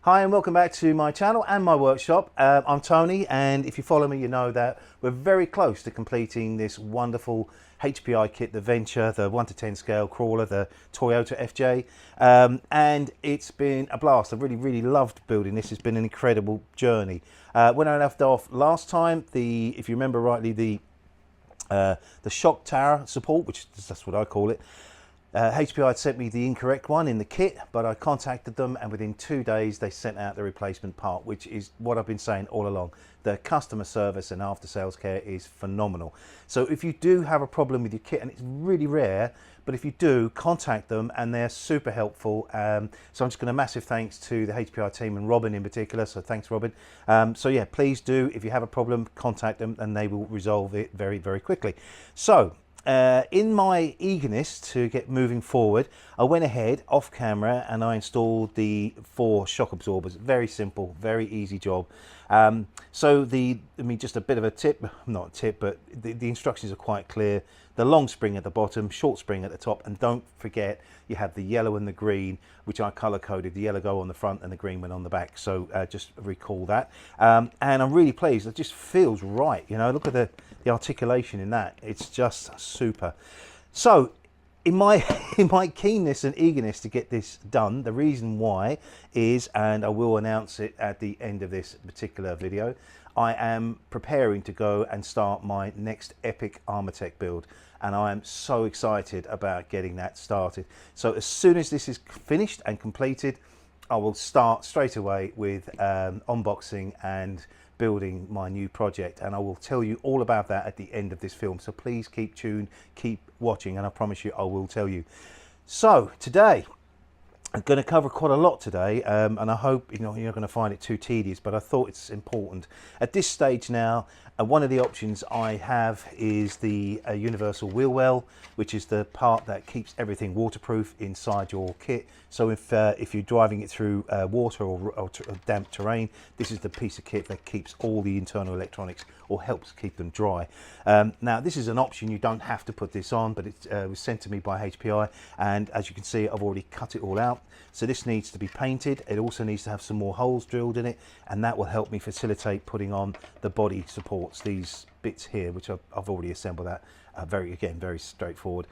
Hi and welcome back to my channel and my workshop. I'm Tony, and if you follow me you know that we're very close to completing this wonderful HPI kit, the Venture, the 1 to 10 scale crawler, the Toyota FJ, and it's been a blast. I've really loved building this. It's been an incredible journey. When I left off last time, if you remember rightly, the shock tower support, which that's what I call it, HPI had sent me the incorrect one in the kit, but I contacted them and within 2 days they sent out the replacement part, which is what I've been saying all along. The customer service and after sales care is phenomenal. So if you do have a problem with your kit, and it's really rare, but if you do, contact them and they're super helpful. So I'm just going to massive thanks to the HPI team and Robin in particular, so thanks Robin. So yeah, please do, if you have a problem, contact them and they will resolve it very quickly. So in my eagerness to get moving forward, I went ahead off camera and I installed the 4 shock absorbers. Very simple, very easy job. So just a bit of a tip, not a tip, but the instructions are quite clear. The long spring at the bottom, short spring at the top, and don't forget you have the yellow and the green, which I color coded. The yellow go on the front and the green went on the back, so just recall that. And I'm really pleased. It just feels right, you know. Look at the articulation in that. It's just super. So in my keenness and eagerness to get this done, the reason why is, and I will announce it at the end of this particular video, I am preparing to go and start my next epic Armortek build, and I am so excited about getting that started. So as soon as this is finished and completed, I will start straight away with unboxing and building my new project, and I will tell you all about that at the end of this film. So please keep tuned, keep watching, and I promise you I will tell you. So today I'm going to cover quite a lot today, and I hope you're not going to find it too tedious, but I thought it's important at this stage now. One of the options I have is the universal wheel well, which is the part that keeps everything waterproof inside your kit. So if you're driving it through water or damp terrain, this is the piece of kit that keeps all the internal electronics, or helps keep them dry. Now this is an option, you don't have to put this on, but it was sent to me by HPI, and as you can see I've already cut it all out. So this needs to be painted. It also needs to have some more holes drilled in it, and that will help me facilitate putting on the body supports, these bits here, which I've already assembled. That very straightforward.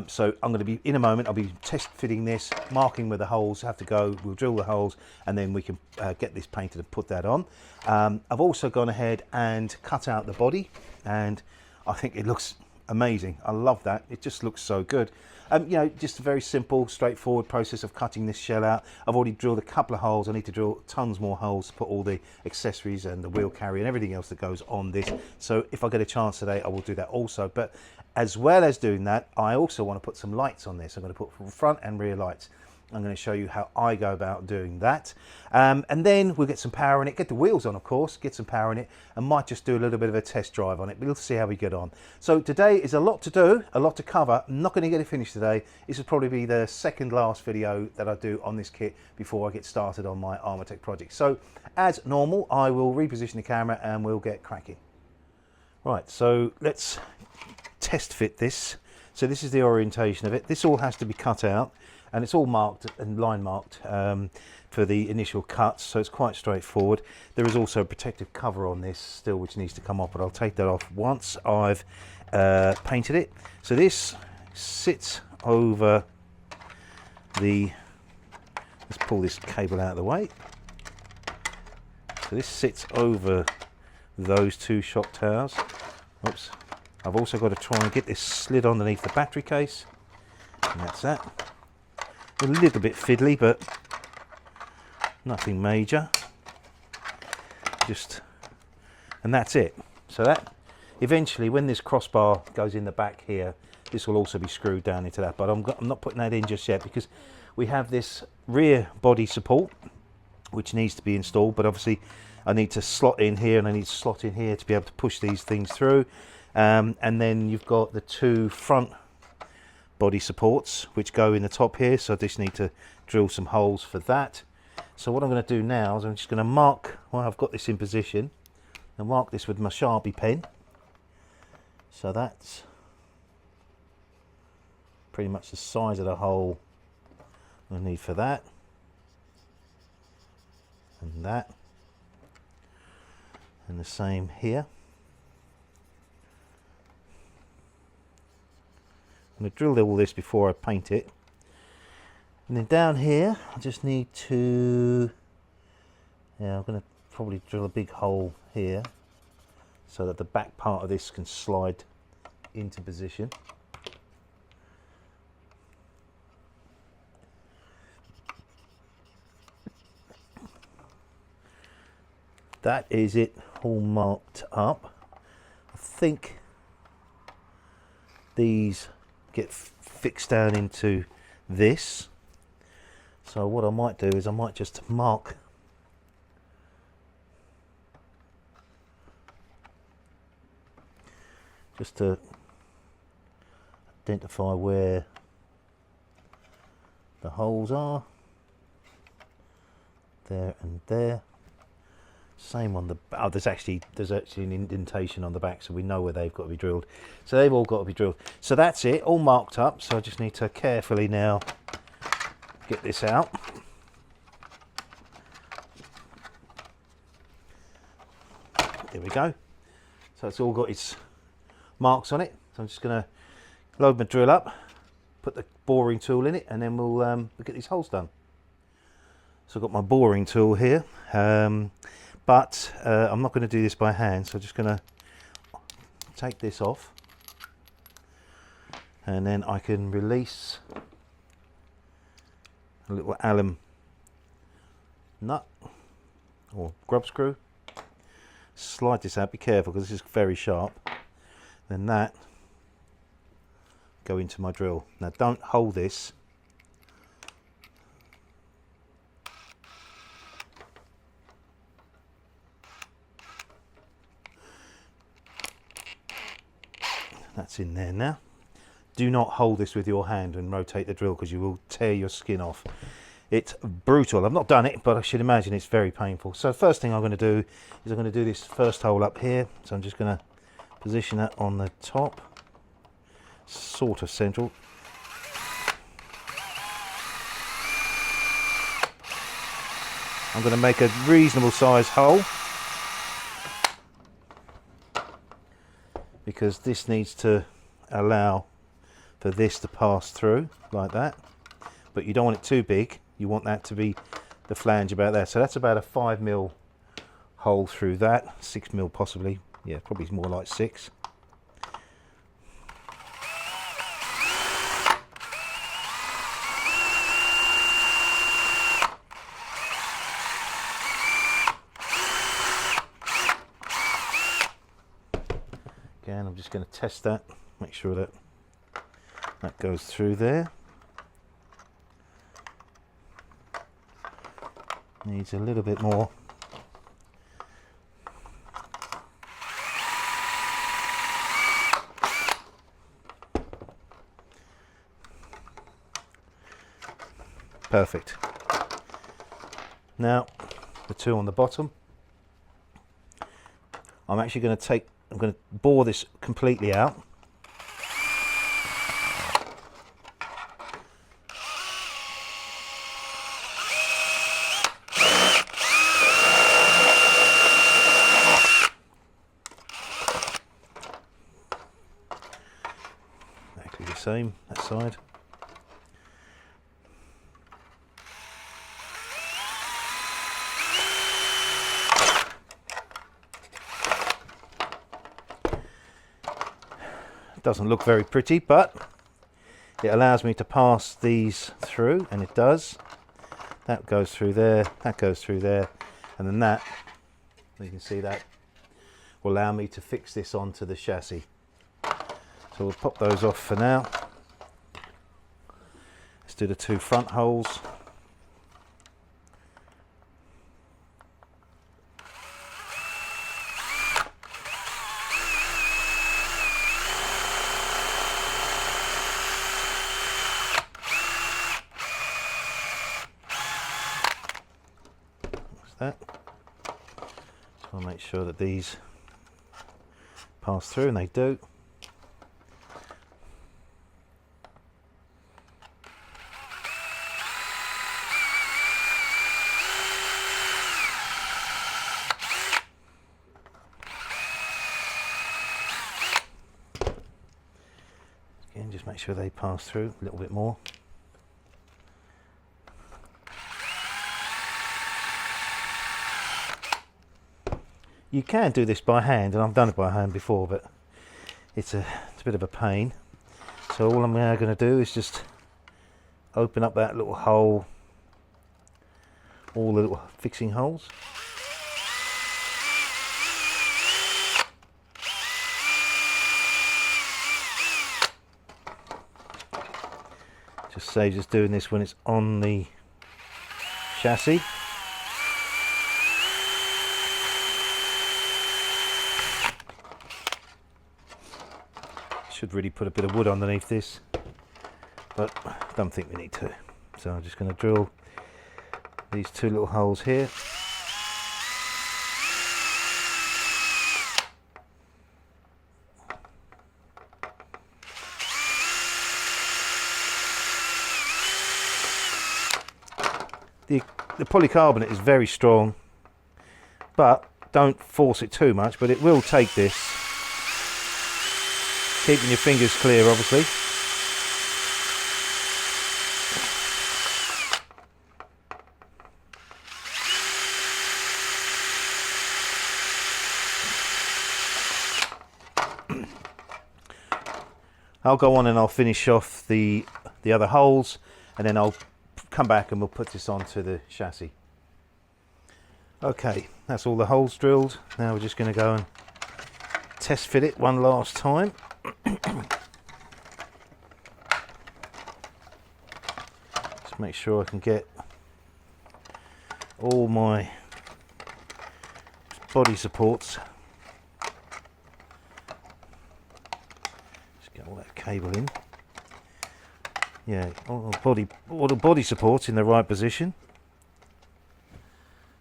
So I'm going to be, in a moment, I'll be test fitting this, marking where the holes have to go. We'll drill the holes and then we can get this painted and put that on. I've also gone ahead and cut out the body, and I think it looks amazing. I love that. It just looks so good. Just a very simple, straightforward process of cutting this shell out. I've already drilled a couple of holes. I need to drill tons more holes to put all the accessories and the wheel carrier and everything else that goes on this. So if I get a chance today, I will do that also. But as well as doing that, I also want to put some lights on this. I'm going to put front and rear lights. I'm going to show you how I go about doing that, and then we'll get some power in it, get the wheels on, of course, get some power in it, and might just do a little bit of a test drive on it. We'll see how we get on. So today is a lot to do, a lot to cover. I'm not going to get it finished today. This will probably be the second last video that I do on this kit before I get started on my Armortek project. So as normal, I will reposition the camera and we'll get cracking. Right, so let's test fit this. So this is the orientation of it. This all has to be cut out, and it's all marked and line marked for the initial cuts, so it's quite straightforward. There is also a protective cover on this still, which needs to come off, but I'll take that off once I've painted it. So this sits over the, let's pull this cable out of the way. So this sits over those 2 shock towers. Oops. I've also got to try and get this slid underneath the battery case, and that's that. A little bit fiddly, but nothing major. And that's it. So that eventually, when this crossbar goes in the back here, this will also be screwed down into that. But I'm not putting that in just yet, because we have this rear body support which needs to be installed. But obviously, I need to slot in here and I need to slot in here to be able to push these things through. And then you've got the 2 front body supports which go in the top here, so I just need to drill some holes for that. So what I'm going to do now is I'm just going to mark, well, I've got this in position, and mark this with my Sharpie pen. So that's pretty much the size of the hole I need for that. and that, and the same here. I'm going to drill all this before I paint it. And then down here, I just need to, I'm going to probably drill a big hole here so that the back part of this can slide into position. That is it all marked up. I think these get fixed down into this. So what I might do is I might just mark just to identify where the holes are. There and there. Same on the there's actually an indentation on the back, so we know where they've got to be drilled. So they've all got to be drilled. So that's it, all marked up. So I just need to carefully now get this out. There we go. So it's all got its marks on it. So I'm just going to load my drill up, put the boring tool in it, and then we'll get these holes done. So I've got my boring tool here. But I'm not going to do this by hand, so I'm just going to take this off, and then I can release a little Allen nut or grub screw, slide this out, be careful because this is very sharp, then that go into my drill. Now don't hold this, that's in there now. Do not hold this with your hand and rotate the drill because you will tear your skin off. It's brutal. I've not done it, but I should imagine it's very painful. So first thing I'm going to do is I'm going to do this first hole up here. So I'm just going to position that on the top, sort of central. I'm going to make a reasonable size hole, because this needs to allow for this to pass through like that, but you don't want it too big. You want that to be the flange about there. So that's about a 5mm hole through that, 6mm possibly. Yeah, probably more like 6. Again, I'm just going to test that, make sure that that goes through there. Needs a little bit more. Perfect. Now, the two on the bottom. I'm actually going to I'm going to bore this completely out. Exactly the same, that side. Doesn't look very pretty, but it allows me to pass these through, and it does. That goes through there, that goes through there, and then that, you can see that will allow me to fix this onto the chassis. So we'll pop those off for now. Let's do the two front holes. That. So I'll make sure that these pass through, and they do. Just make sure they pass through a little bit more. You can do this by hand, and I've done it by hand before, but it's a bit of a pain. So all I'm now going to do is just open up that little hole, all the little fixing holes. Just saves us doing this when it's on the chassis. Should really put a bit of wood underneath this, but I don't think we need to. So I'm just going to drill these two little holes here. The polycarbonate is very strong, but don't force it too much, but it will take this. Keeping your fingers clear, obviously. I'll go on and I'll finish off the other holes, and then I'll come back and we'll put this onto the chassis. Okay, that's all the holes drilled. Now we're just going to go and test fit it one last time. Just make sure I can get all my body supports. Just get all that cable in. Yeah, all the body supports in the right position.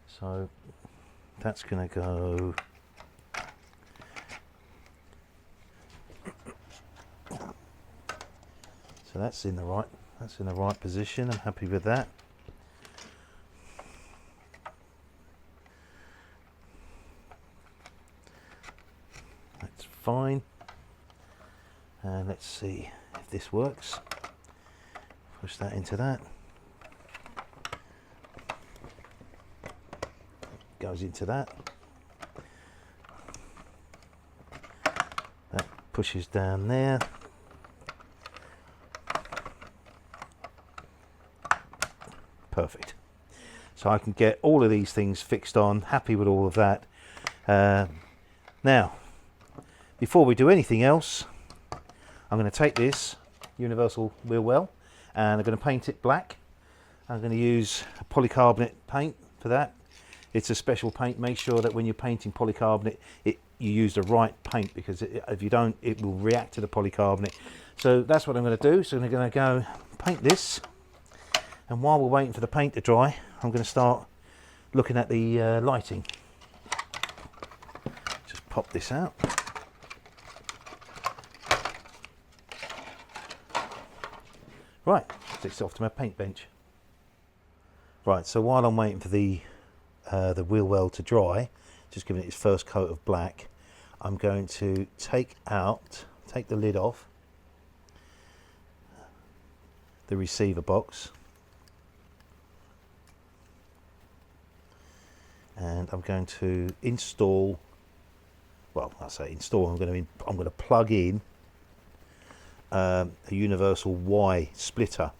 So that's going to go. So that's in the right position. I'm happy with that. That's fine. And let's see if this works. Push that into that. Goes into that. That pushes down there. Perfect. So I can get all of these things fixed on, happy with all of that. Now, before we do anything else, I'm going to take this universal wheel well and I'm going to paint it black. I'm going to use a polycarbonate paint for that. It's a special paint. Make sure that when you're painting polycarbonate, you use the right paint, because if you don't, it will react to the polycarbonate. So that's what I'm going to do. So I'm going to go paint this. And while we're waiting for the paint to dry, I'm going to start looking at the lighting. Just pop this out. Right, takes it off to my paint bench. Right, so while I'm waiting for the wheel well to dry, just giving it its first coat of black, I'm going to take the lid off the receiver box. And I'm going to install, well, I say install, I'm going to plug in a universal Y splitter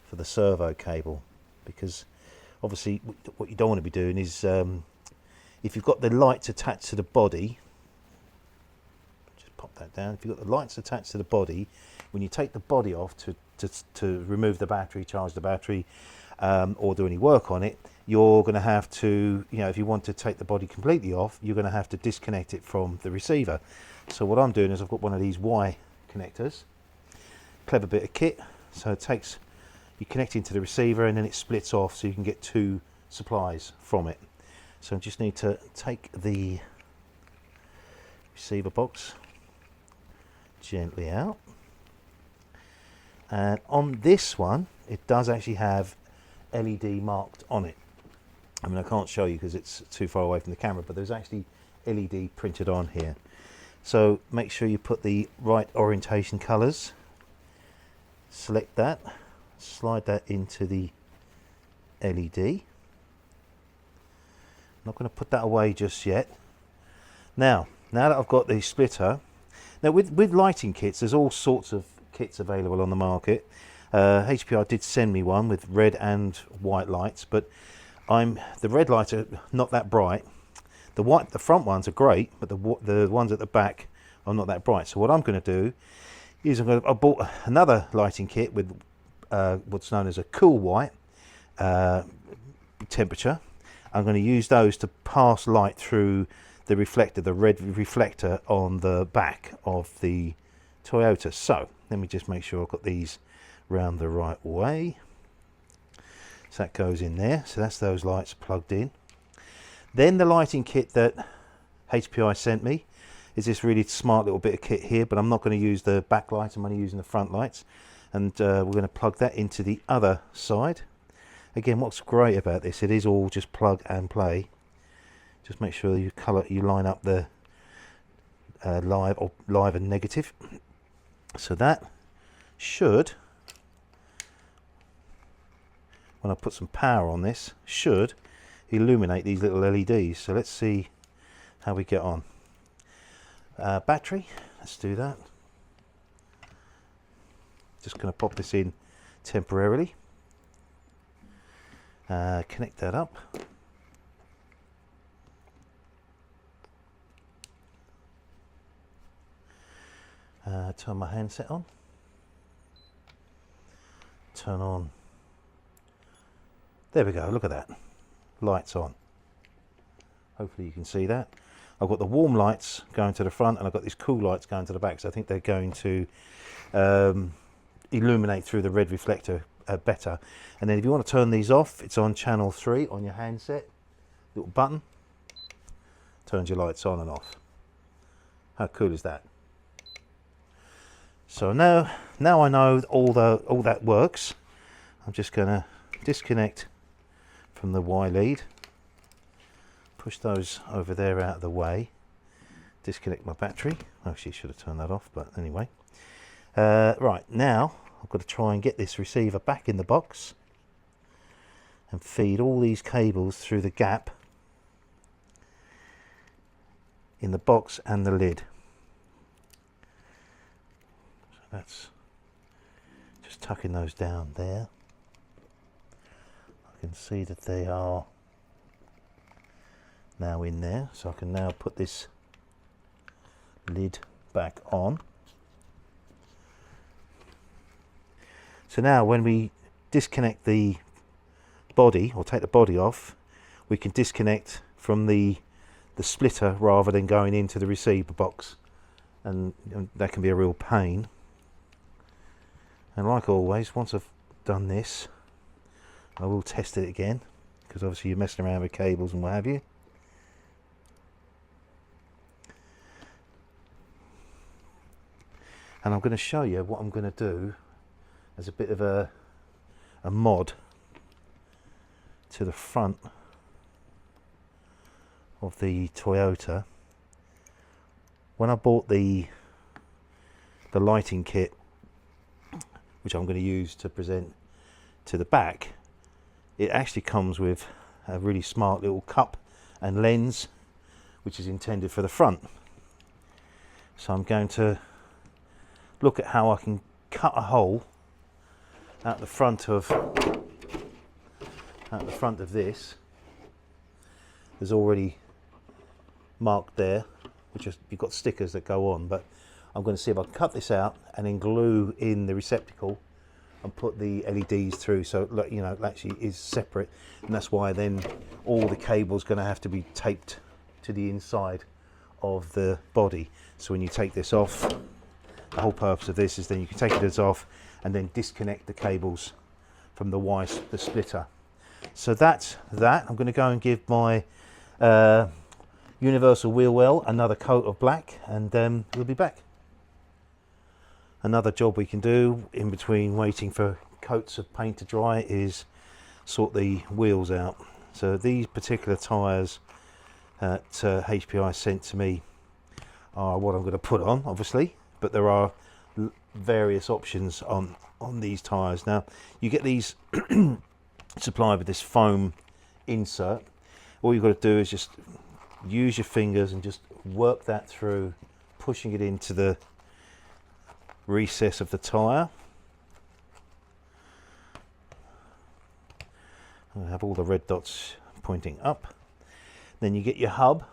for the servo cable, because obviously what you don't want to be doing is if you've got the lights attached to the body, just pop that down. If you've got the lights attached to the body, when you take the body off to remove the battery, charge the battery, or do any work on it, you're going to have to, if you want to take the body completely off, you're going to have to disconnect it from the receiver. So what I'm doing is I've got one of these Y connectors. Clever bit of kit. So it takes, you connect into the receiver and then it splits off so you can get two supplies from it. So I just need to take the receiver box gently out. And on this one, it does actually have LED marked on it. I mean, I can't show you because it's too far away from the camera, but there's actually LED printed on here. So make sure you put the right orientation colours Select that, slide that into the LED. Not going to put that away just yet. Now that I've got the splitter, now with lighting kits, there's all sorts of kits available on the market. HPI did send me one with red and white lights, but the red lights are not that bright. The front ones are great, but the ones at the back are not that bright. So what I'm going to do is I bought another lighting kit with what's known as a cool white temperature. I'm going to use those to pass light through the reflector, the red reflector on the back of the Toyota. So let me just make sure I've got these round the right way. So that goes in there. So that's those lights plugged in. Then the lighting kit that HPI sent me is this really smart little bit of kit here, but I'm not going to use the back lights, I'm only using the front lights. And we're going to plug that into the other side. Again, what's great about this, it is all just plug and play. Just make sure you line up the live and negative. So that should, when I put some power on this, should illuminate these little LEDs. So let's see how we get on. Battery, let's do that. Just going to pop this in temporarily. Connect that up. Turn my handset on. Turn on. There we go, look at that. Lights on. Hopefully you can see that. I've got the warm lights going to the front and I've got these cool lights going to the back, so I think they're going to illuminate through the red reflector better. And then if you want to turn these off, it's on channel 3 on your handset. Little button. Turns your lights on and off. How cool is that? So now I know all that works. I'm just going to disconnect from the Y lead. Push those over there out of the way. Disconnect my battery. Actually, should have turned that off, but anyway. Right, now I've got to try and get this receiver back in the box and feed all these cables through the gap in the box and the lid. So that's just tucking those down there. I can see that they are now in there, so I can now put this lid back on. So now when we disconnect the body, or take the body off, we can disconnect from the splitter rather than going into the receiver box, and that can be a real pain. And like always, once I've done this, I will test it again, because obviously you're messing around with cables and what have you. And I'm going to show you what I'm going to do as a bit of a mod to the front of the Toyota. When I bought the lighting kit, which I'm going to use to present to the back, it actually comes with a really smart little cup and lens, which is intended for the front. So I'm going to look at how I can cut a hole at the front of this. There's already marked there, which is, you've got stickers that go on, but I'm going to see if I can cut this out and then glue in the receptacle and put the LEDs through, so you know, it actually is separate, and that's why then all the cable's going to have to be taped to the inside of the body. So when you take this off, the whole purpose of this is then you can take it off and then disconnect the cables from the splitter. So that's that. I'm going to go and give my universal wheel well another coat of black, and we'll be back. Another job we can do in between waiting for coats of paint to dry is sort the wheels out. So these particular tyres that HPI sent to me are what I'm going to put on, obviously, but there are various options on on these tyres. Now you get these supplied with this foam insert. All you've got to do is just use your fingers and just work that through, pushing it into the recess of the tyre. I have all the red dots pointing up. Then you get your hub,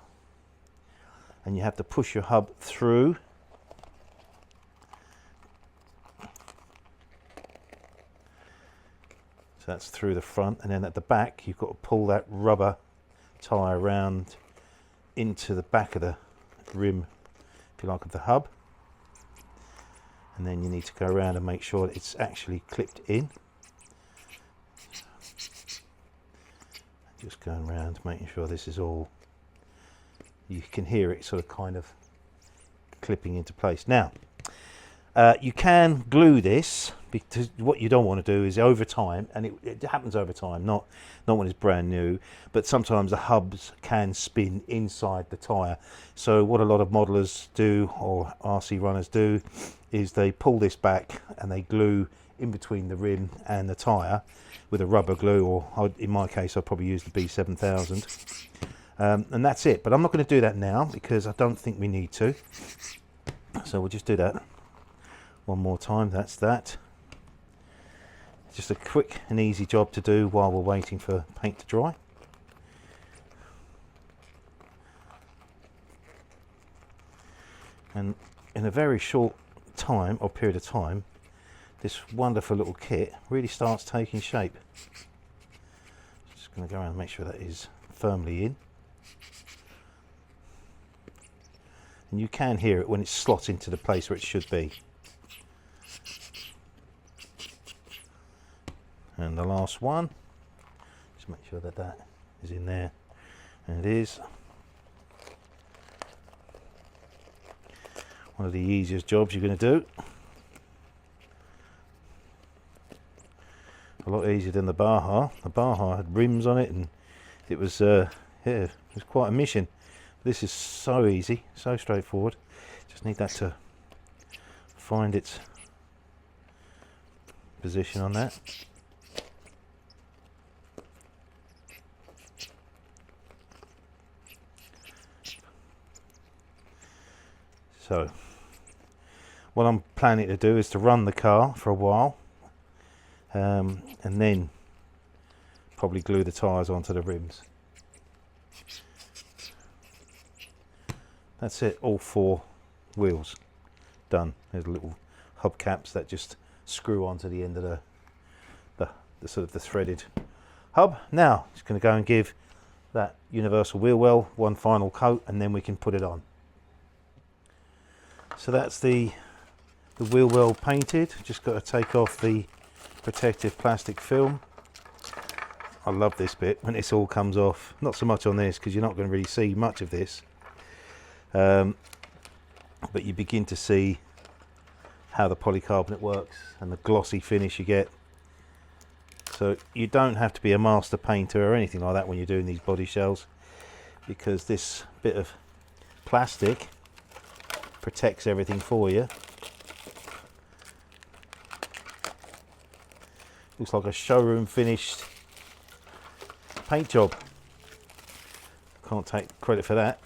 and you have to push your hub through. So that's through the front, and then at the back you've got to pull that rubber tyre around into the back of the rim, if you like, of the hub. And then you need to go around and make sure that it's actually clipped in. Just going around making sure this is all, you can hear it sort of kind of clipping into place. Now you can glue this, because what you don't want to do is over time, and it happens over time, not when it's brand new, but sometimes the hubs can spin inside the tyre. So what a lot of modelers do, or RC runners do, is they pull this back and they glue in between the rim and the tyre with a rubber glue, or in my case I'll probably use the B7000, and that's it. But I'm not going to do that now because I don't think we need to, so we'll just do that one more time. That's that. Just a quick and easy job to do while we're waiting for paint to dry. And in a very short time, or period of time, this wonderful little kit really starts taking shape. Just going to go around and make sure that is firmly in. And you can hear it when it slots into the place where it should be. And the last one, just make sure that that is in there, and it is. One of the easiest jobs you're going to do. A lot easier than the Baja. The Baja had rims on it, and it was yeah, it was quite a mission. This is so easy, so straightforward. Just need that to find its position on that. So what I'm planning to do is to run the car for a while, and then probably glue the tyres onto the rims. That's it, all 4 wheels done. There's little hubcaps that just screw onto the end of the sort of the threaded hub. Now just going to go and give that universal wheel well one final coat, and then we can put it on. So that's the wheel well painted. Just got to take off the protective plastic film. I love this bit when this all comes off. Not so much on this because you're not going to really see much of this, but you begin to see how the polycarbonate works and the glossy finish you get. So you don't have to be a master painter or anything like that when you're doing these body shells, because this bit of plastic protects everything for you. Looks like a showroom finished paint job. Can't take credit for that.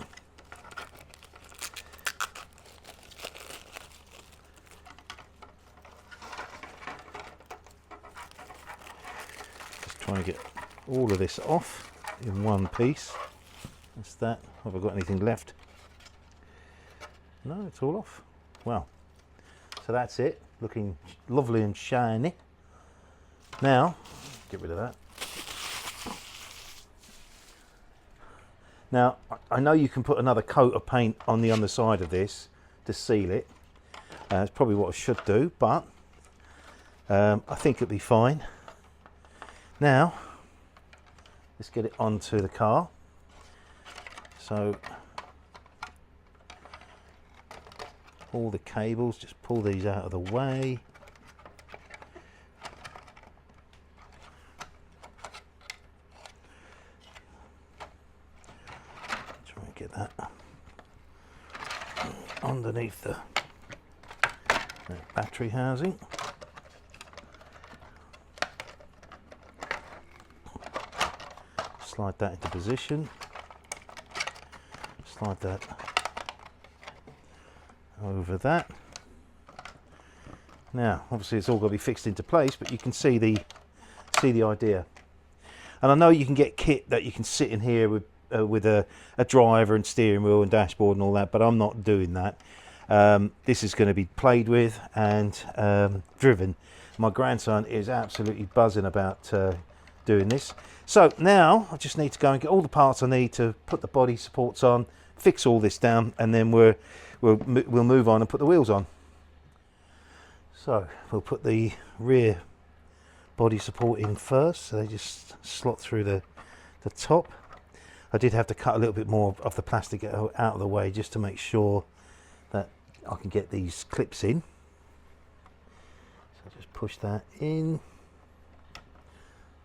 Just trying to get all of this off in one piece. That's that. Have I got anything left? No, it's all off. Well, so that's it, looking lovely and shiny. Now, get rid of that. Now, I know you can put another coat of paint on the underside of this to seal it. It's probably what I should do, but I think it'll be fine. Now, let's get it onto the car. So, all the cables, just pull these out of the way. Try and get that underneath the battery housing. slide that into position. Slide that over that. Now, obviously, it's all got to be fixed into place, but you can see the idea. And I know you can get kit that you can sit in here with a driver and steering wheel and dashboard and all that, but I'm not doing that. This is going to be played with and driven. My grandson is absolutely buzzing about doing this. So now I just need to go and get all the parts I need to put the body supports on, fix all this down, and then we'll move on and put the wheels on. So we'll put the rear body support in first, so they just slot through the top. I did have to cut a little bit more of the plastic out of the way just to make sure that I can get these clips in. So just push that in.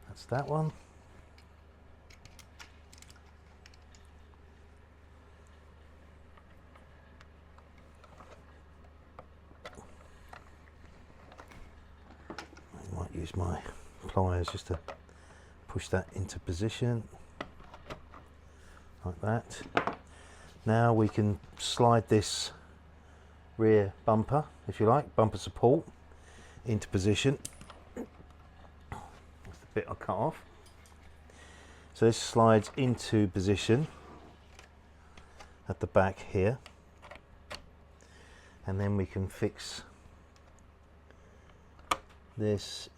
That's that one. I might use my pliers just to push that into position like that. Now we can slide this rear bumper, if you like, bumper support, into position. That's the bit I cut off. So this slides into position at the back here, and then we can fix this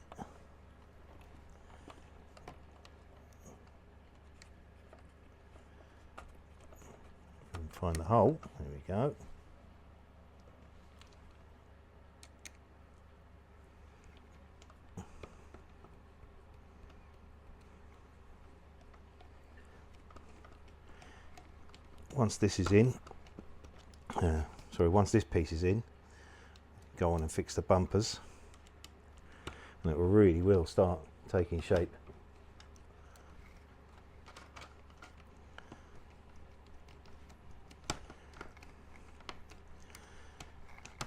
and find the hole. There we go. Once this is in, once this piece is in, go on and fix the bumpers, and it really will start taking shape.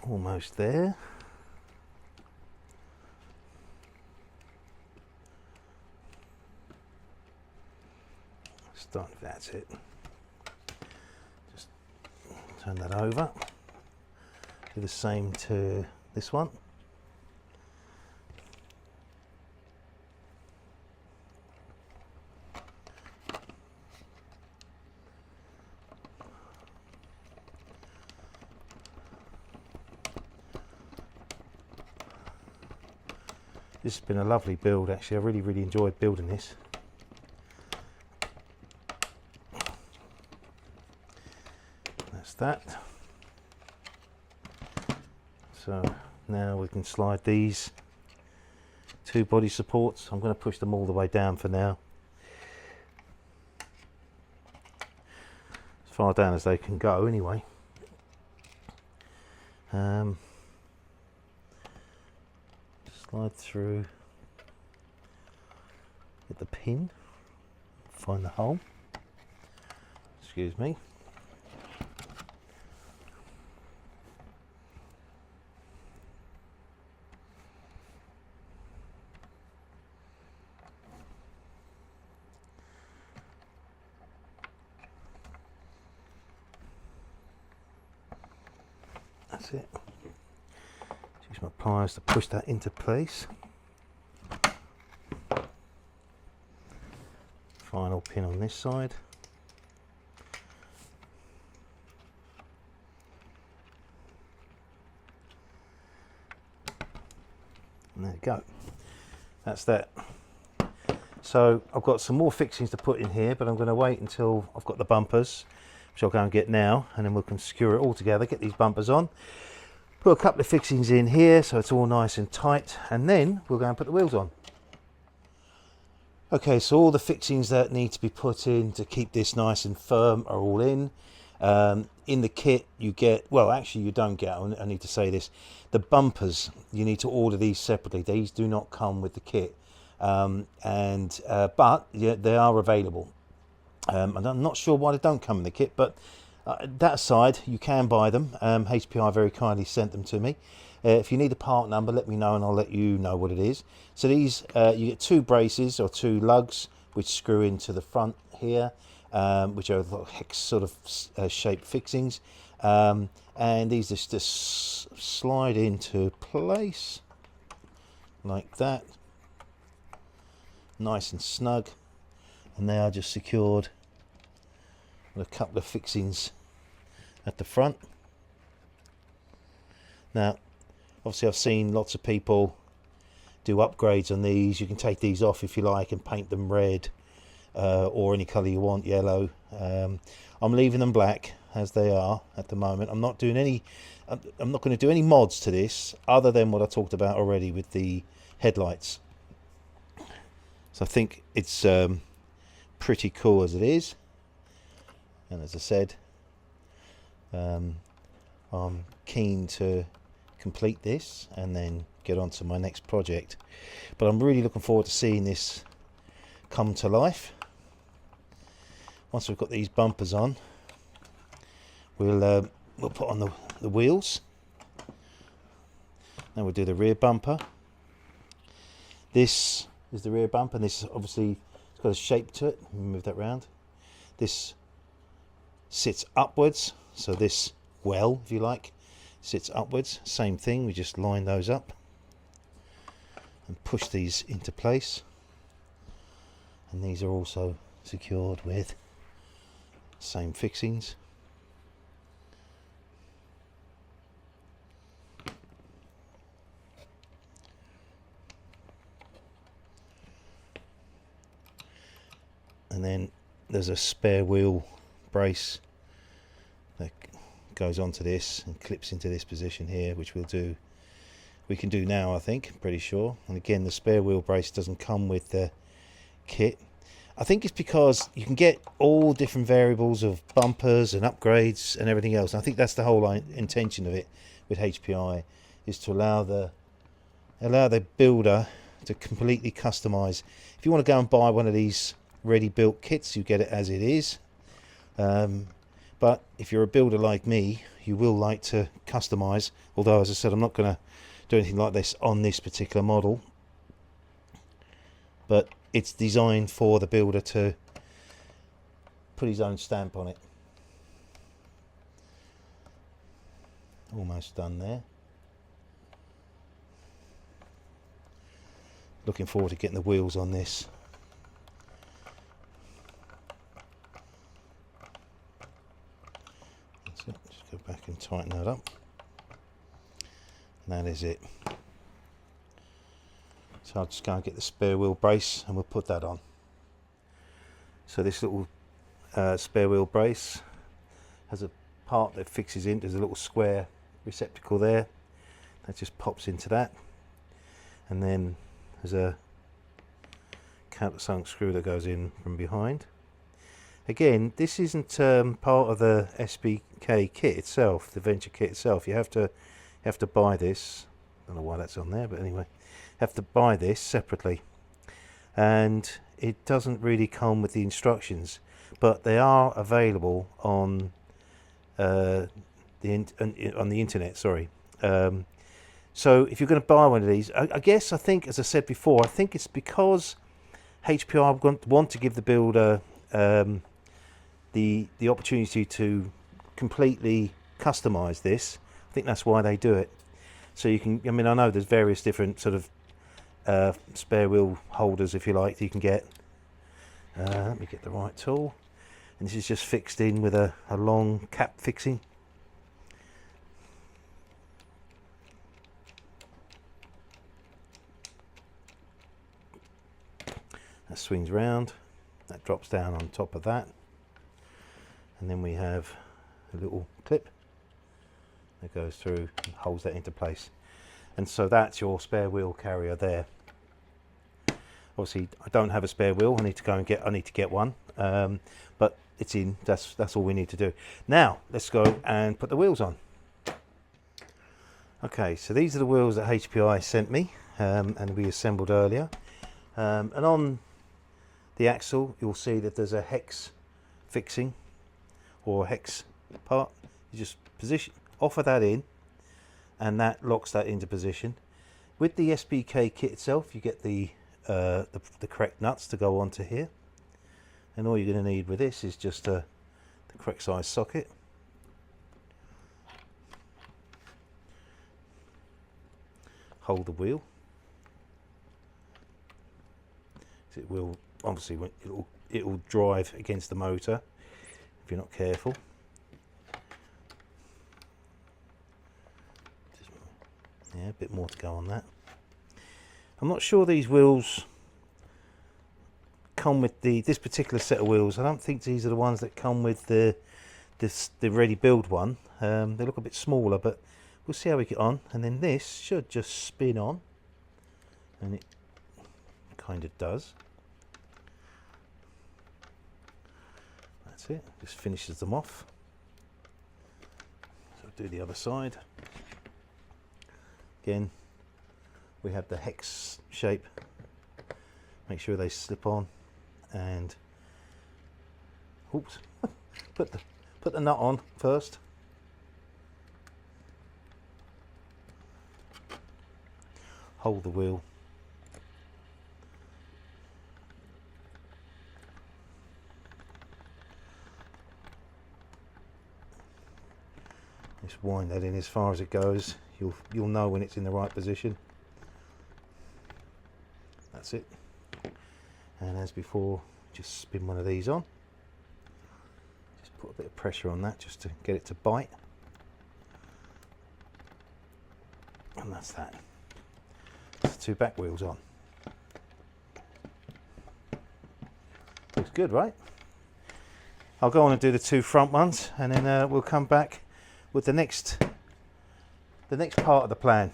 Almost there. That's it. Just turn that over. Do the same to this one. This has been a lovely build, actually. I really enjoyed building this. That's that. So now we can slide these two body supports. I'm going to push them all the way down for now, as far down as they can go anyway. Slide through, get the pin, find the hole, excuse me. That's it. Use my pliers to push that into place. Final pin on this side. And there you go. That's that. So I've got some more fixings to put in here, but I'm going to wait until I've got the bumpers, which I'll go and get now, and then we can secure it all together, get these bumpers on. Put a couple of fixings in here so it's all nice and tight, and then we'll go and put the wheels on. Okay, so all the fixings that need to be put in to keep this nice and firm are all in. In the kit you get, well actually you don't get, I need to say this, the bumpers, you need to order these separately. These do not come with the kit, but yeah, they are available. And I'm not sure why they don't come in the kit, but that aside, you can buy them. HPI very kindly sent them to me. If you need a part number, let me know and I'll let you know what it is. So these, you get two braces or two lugs which screw into the front here, which are hex sort of shaped fixings, and these just slide into place like that, nice and snug, and they are just secured with a couple of fixings at the front. Now obviously I've seen lots of people do upgrades on these. You can take these off if you like and paint them red, or any colour you want, yellow. I'm leaving them black as they are at the moment. I'm not going to do any mods to this other than what I talked about already with the headlights. So I think it's pretty cool as it is, and as I said, I'm keen to complete this and then get on to my next project, but I'm really looking forward to seeing this come to life. Once we've got these bumpers on, we'll put on the wheels. Now we'll do the rear bumper. This is the rear bumper, and this obviously it's got a shape to it. Move that round. This sits upwards, so this well, if you like, sits upwards. Same thing, we just line those up and push these into place, and these are also secured with same fixings. And then there's a spare wheel brace that goes onto this and clips into this position here, which we can do now, I think, pretty sure. And again, the spare wheel brace doesn't come with the kit. I think it's because you can get all different variables of bumpers and upgrades and everything else. And I think that's the whole intention of it with HPI, is to allow the builder to completely customize. If you want to go and buy one of these ready built kits, you get it as it is. But if you're a builder like me, you will like to customize, although as I said, I'm not going to do anything like this on this particular model, but it's designed for the builder to put his own stamp on it. Almost done there. Looking forward to getting the wheels on this. That's it. Just go back and tighten that up. And that is it. So I'll just go and get the spare wheel brace and we'll put that on. So this little spare wheel brace has a part that fixes in. There's a little square receptacle there that just pops into that, and then there's a countersunk screw that goes in from behind. Again, this isn't part of the SBK kit itself, the Venture kit itself. You have to buy this. I don't know why that's on there, but anyway, have to buy this separately, and it doesn't really come with the instructions, but they are available on the internet. Sorry. So if you're going to buy one of these, I think, as I said before, I think it's because HPI want to give the builder the opportunity to completely customize this. I think that's why they do it. So you can, I mean, I know there's various different sort of spare wheel holders, if you like, that you can get. Let me get the right tool. And this is just fixed in with a long cap fixing. That swings round, that drops down on top of that, and then we have a little clip that goes through and holds that into place. And so that's your spare wheel carrier there. Obviously I don't have a spare wheel, I need to get one, but it's in. That's all we need to do. Now let's go and put the wheels on. Okay, so these are the wheels that HPI sent me and we assembled earlier, and on the axle you'll see that there's a hex fixing or hex part. You just offer that in and that locks that into position. With the SBK kit itself, you get the correct nuts to go onto here. And all you're going to need with this is just the correct size socket. Hold the wheel. So it will obviously it'll drive against the motor if you're not careful. Yeah, a bit more to go on that. I'm not sure these wheels come with this particular set of wheels. I don't think these are the ones that come with the ready build one. They look a bit smaller, but we'll see how we get on. And then this should just spin on, and it kind of does. That's it, just finishes them off. So do the other side. Again, we have the hex shape. Make sure they slip on, and oops, put the nut on first. Hold the wheel. Just wind that in as far as it goes. You'll know when it's in the right position. That's it. And as before, just spin one of these on. Just put a bit of pressure on that just to get it to bite. And that's that. That's the two back wheels on. Looks good, right? I'll go on and do the two front ones, and then we'll come back with the next part of the plan.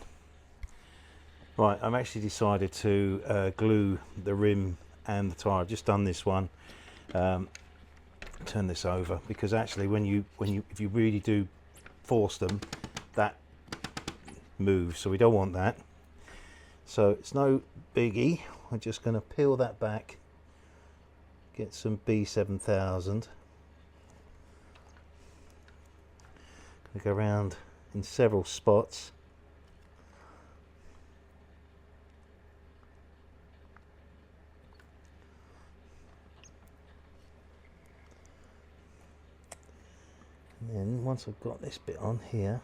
Right, I've actually decided to glue the rim and the tyre. I've just done this one. Turn this over, because actually if you really do force them, that moves, so we don't want that. So it's no biggie. I'm just going to peel that back, get some B7000. Go around in several spots. And then once I've got this bit on here,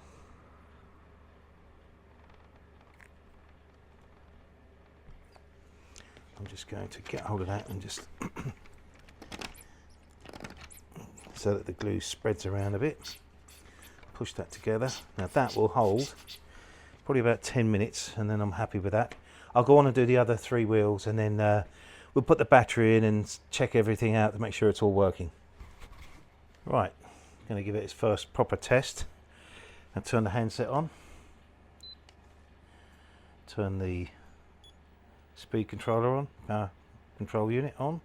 I'm just going to get hold of that and just so that the glue spreads around a bit. Push that together. Now that will hold probably about 10 minutes, and then I'm happy with that. I'll go on and do the other three wheels, and then we'll put the battery in and check everything out to make sure it's all working. Right, I'm going to give it its first proper test and turn the handset on. Turn the speed controller on, control unit on.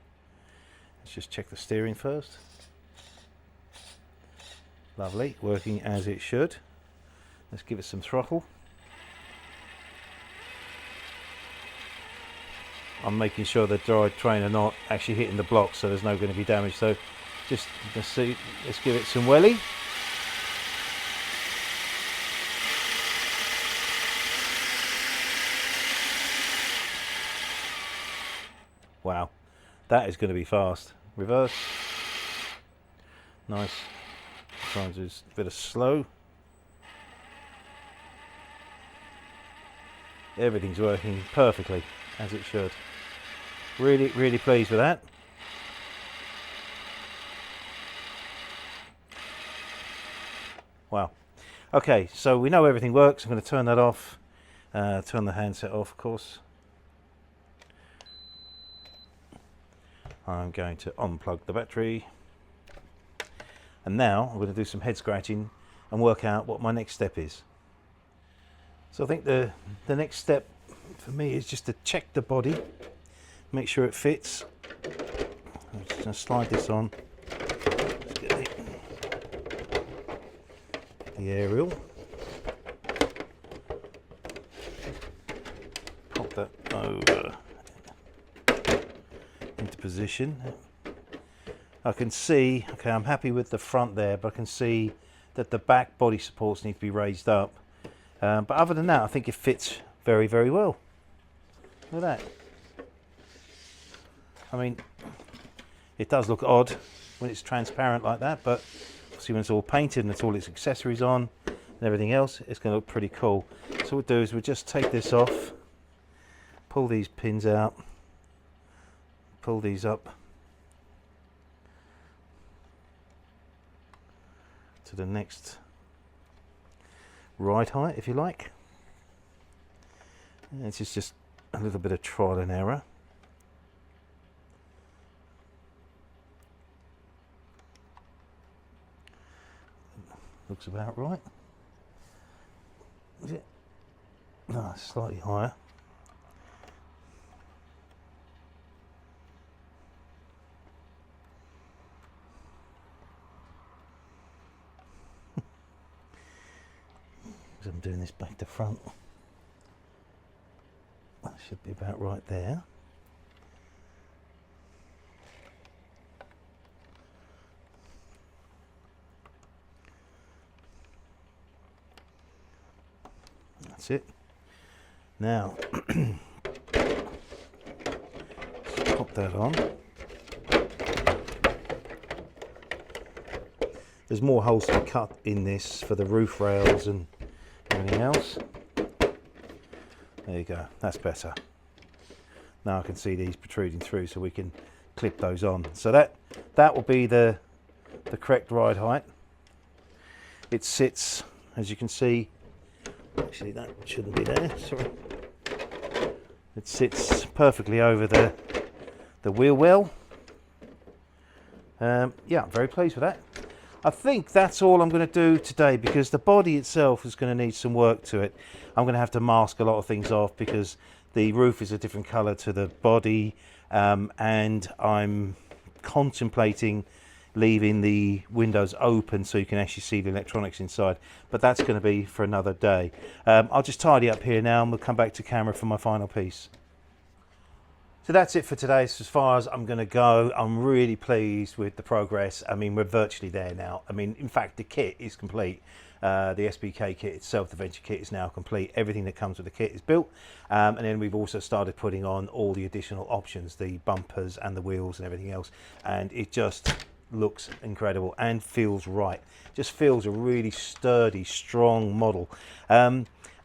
Let's just check the steering first. Lovely, working as it should. Let's give it some throttle. I'm making sure the drivetrain are not actually hitting the blocks, so there's no going to be damage. So just let's give it some welly. Wow, that is going to be fast. Reverse. Nice. Try and do a bit of slow. Everything's working perfectly as it should. Really, really pleased with that. Wow. Okay, so we know everything works. I'm going to turn that off. Turn the handset off, of course. I'm going to unplug the battery. And now I'm going to do some head scratching and work out what my next step is. So I think the next step for me is just to check the body, make sure it fits. I'm just going to slide this on. Let's get the aerial. Pop that over into position. I can see, okay, I'm happy with the front there, but I can see that the back body supports need to be raised up. But other than that, I think it fits very, very well. Look at that. I mean, It does look odd when it's transparent like that, but see when it's all painted and it's all its accessories on and everything else, it's going to look pretty cool. So what we'll do is we'll just take this off, pull these pins out, pull these up to the next ride height, if you like. And it's just a little bit of trial and error. Looks about right. Is it? No, it's slightly higher. I'm doing this back to front. That should be about right there. That's it. Now, let's pop that on. There's more holes to be cut in this for the roof rails and everything else. There you go, that's better. Now I can see these protruding through, so we can clip those on. So that will be the correct ride height. It sits, as you can see, actually that shouldn't be there, sorry. It sits perfectly over the wheel well. Yeah, I'm very pleased with that. I think that's all I'm going to do today, because the body itself is going to need some work to it. I'm going to have to mask a lot of things off because the roof is a different colour to the body, and I'm contemplating leaving the windows open so you can actually see the electronics inside, but that's going to be for another day. I'll just tidy up here now and we'll come back to camera for my final piece. So that's it for today. So as far as I'm going to go, I'm really pleased with the progress. I mean, we're virtually there now. I mean, in fact, the kit is complete. The SBK kit itself, the Venture kit, is now complete. Everything that comes with the kit is built. And then we've also started putting on all the additional options, the bumpers and the wheels and everything else. And it just looks incredible and feels right. Just feels a really sturdy, strong model.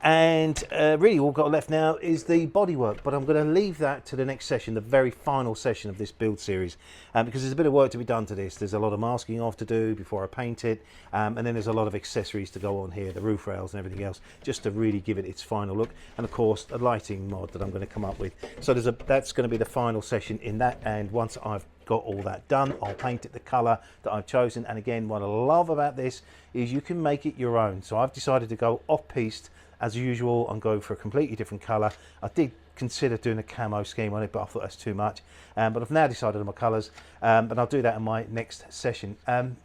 And really all we've got left now is the bodywork, but I'm going to leave that to the next session, the very final session of this build series, because there's a bit of work to be done to this. There's a lot of masking off to do before I paint it, and then there's a lot of accessories to go on here, the roof rails and everything else, just to really give it its final look, and of course a lighting mod that I'm going to come up with. So that's going to be the final session in that, and once I've got all that done, I'll paint it the colour that I've chosen. And again, what I love about this is you can make it your own. So I've decided to go off-piste as usual and go for a completely different colour. I did consider doing a camo scheme on it, but I thought that's too much. But I've now decided on my colours, and I'll do that in my next session.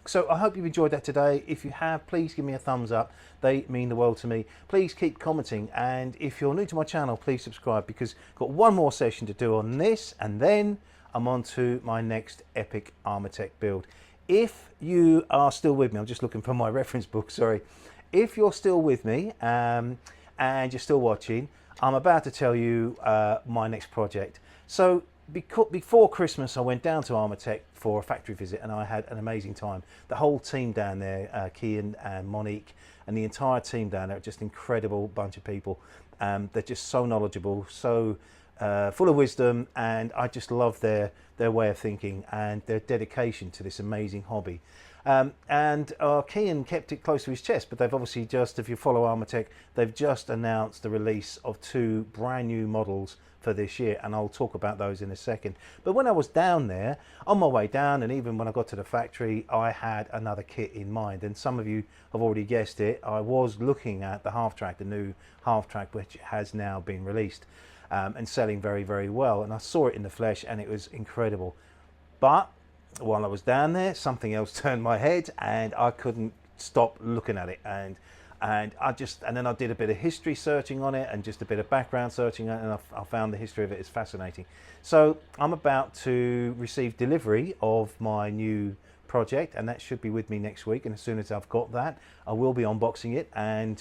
So I hope you've enjoyed that today. If you have, please give me a thumbs up. They mean the world to me. Please keep commenting, and if you're new to my channel, please subscribe, because I've got one more session to do on this, and then I'm on to my next epic Armortek build. If you are still with me, I'm just looking for my reference book, sorry. If you're still with me and you're still watching, I'm about to tell you my next project. So before Christmas, I went down to Armortek for a factory visit, and I had an amazing time. The whole team down there, Kian and Monique, and the entire team down there, just incredible bunch of people. They're just so knowledgeable, so full of wisdom, and I just love their way of thinking and their dedication to this amazing hobby. And Kian kept it close to his chest, but they've obviously just, if you follow Armortek, they've just announced the release of 2 brand new models for this year, and I'll talk about those in a second. But when I was down there, on my way down, and even when I got to the factory, I had another kit in mind, and some of you have already guessed it. I was looking at the half track, the new half track, which has now been released and selling very, very well, and I saw it in the flesh and it was incredible. But while I was down there, something else turned my head and I couldn't stop looking at it, and then I did a bit of history searching on it and just a bit of background searching on it, and I found the history of it is fascinating. So I'm about to receive delivery of my new project, and that should be with me next week, and as soon as I've got that, I will be unboxing it and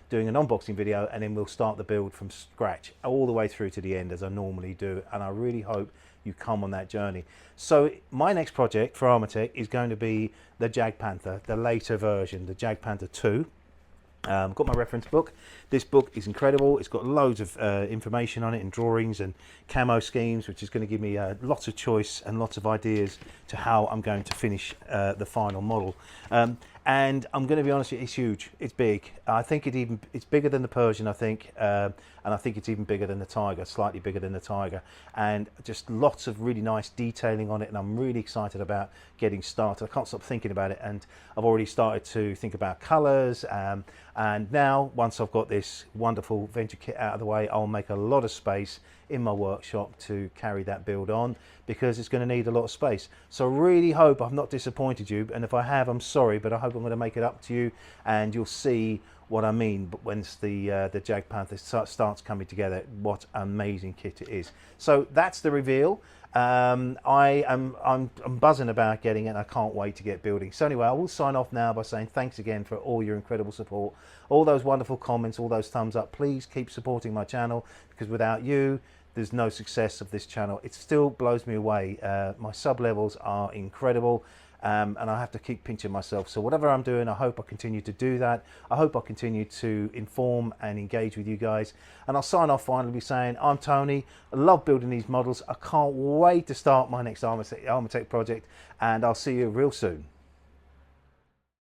doing an unboxing video, and then we'll start the build from scratch all the way through to the end as I normally do, and I really hope you come on that journey. So my next project for Armortek is going to be the Jag Panther, the later version, the Jag Panther 2. Got my reference book. This book is incredible. It's got loads of information on it and drawings and camo schemes, which is going to give me lots of choice and lots of ideas to how I'm going to finish the final model. And I'm going to be honest, it's huge. It's big. I think it's bigger than the Persian, I think, and I think it's even bigger than the Tiger, slightly bigger than the Tiger, and just lots of really nice detailing on it. And I'm really excited about getting started. I can't stop thinking about it, and I've already started to think about colours. And now, once I've got this wonderful Venture kit out of the way, I'll make a lot of space in my workshop to carry that build on, because it's going to need a lot of space. So I really hope I've not disappointed you, and if I have, I'm sorry, but I hope I'm going to make it up to you, and you'll see what I mean. But once the Jag Panther starts coming together, what amazing kit it is. So that's the reveal. I'm buzzing about getting it, and I can't wait to get building. So anyway, I will sign off now by saying thanks again for all your incredible support, all those wonderful comments, all those thumbs up. Please keep supporting my channel, because without you, there's no success of this channel. It still blows me away. My sub levels are incredible, and I have to keep pinching myself. So whatever I'm doing, I hope I continue to do that. I hope I continue to inform and engage with you guys. And I'll sign off finally saying, I'm Tony. I love building these models. I can't wait to start my next Armortek project, and I'll see you real soon.